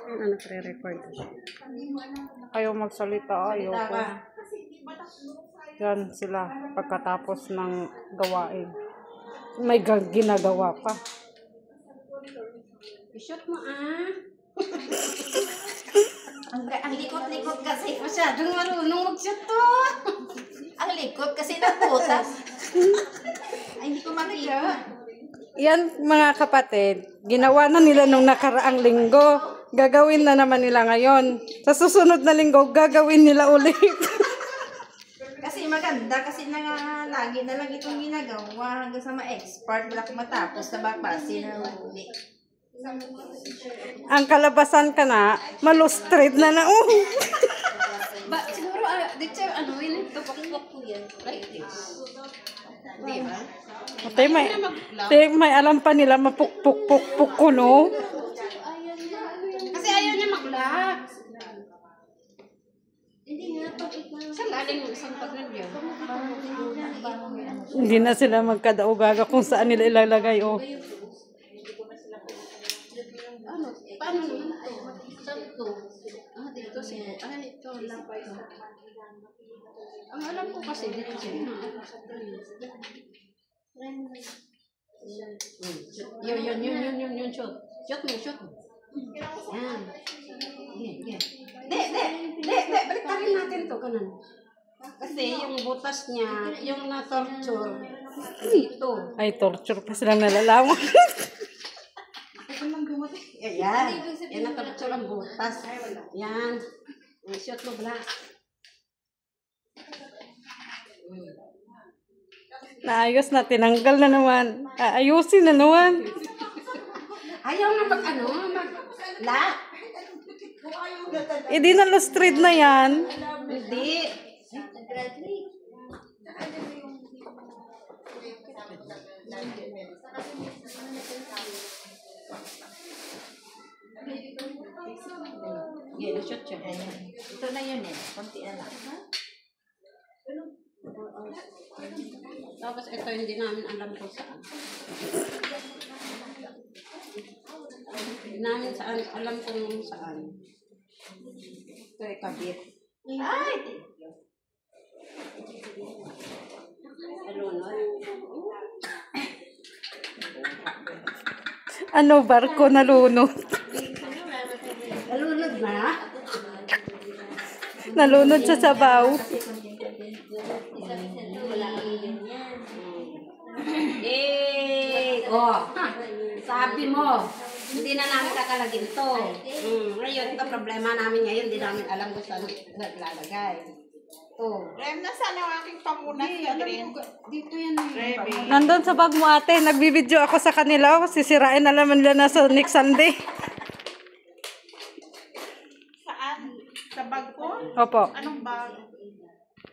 Ano, pre-record. Ayaw magsalita, ayaw ko. Yan sila pagkatapos ng gawain. May ginagawa pa. I-shoot mo ang likot-likot kasi masyadong marunong mag-shoot to. Ang likot kasi naputas. Ay, hindi ko makita. Yan mga kapatid, ginawa na nila nung nakaraang linggo. Gagawin na naman nila ngayon. Sa susunod na linggo, gagawin nila ulit. Kasi maganda, kasi lagi na lang itong ginagawa hanggang sa ma-expert, wala kong matapos na bakbasi na uli. Ang kalabasan ka na, malustrate na na. Siguro, dito, yun, tupok-tupok po yan. Like this. Diba? May alam pa nila, mapuk-puk-puk-puk ko, no? Kasi ayaw niya mag-lock. Saan galing yung isang pagnan niya? Hindi na sila magkadaugaga kung saan nila ilalagay, oh. Paano naman ito? Saan ito? Dito siya. Ito lang pa ito. Ang alam ko kasi dito siya. Yun, shoot. Shoot mo. Yan. Balik tarin natin ito, kanan. Kasi yung butas niya, yung na-torture, dito. Ay, torture pa silang nalalaman. Yan. Yan na-torture ang butas. Yan. Shoot mo, Black. Naayos na, tinanggal na naman. Ayusin na naman. Ayaw na mag-lock. Di na lustrate na yan. Hindi. Yan, shoot siya. Ito na yun konti na lang. Tapos ito hindi namin alam kung saan. Hindi namin alam kung saan. Ito ay kabit. Ay! Ano, barko nalunod. Nalunod na? Nalunod sa sabaw. Sabi mo, hindi na namin kakalagin to. Ngayon, ito problema namin ngayon, hindi namin alam kung saan naglalagay. Rem, nasaan ang aking pamunas na green? Dito yan. Nandun sa bag mo, ate. Nagbibideo ako sa kanila. Sisirain na naman nila na sa next Sunday. Saan? Sa bag ko? Opo. Anong bag?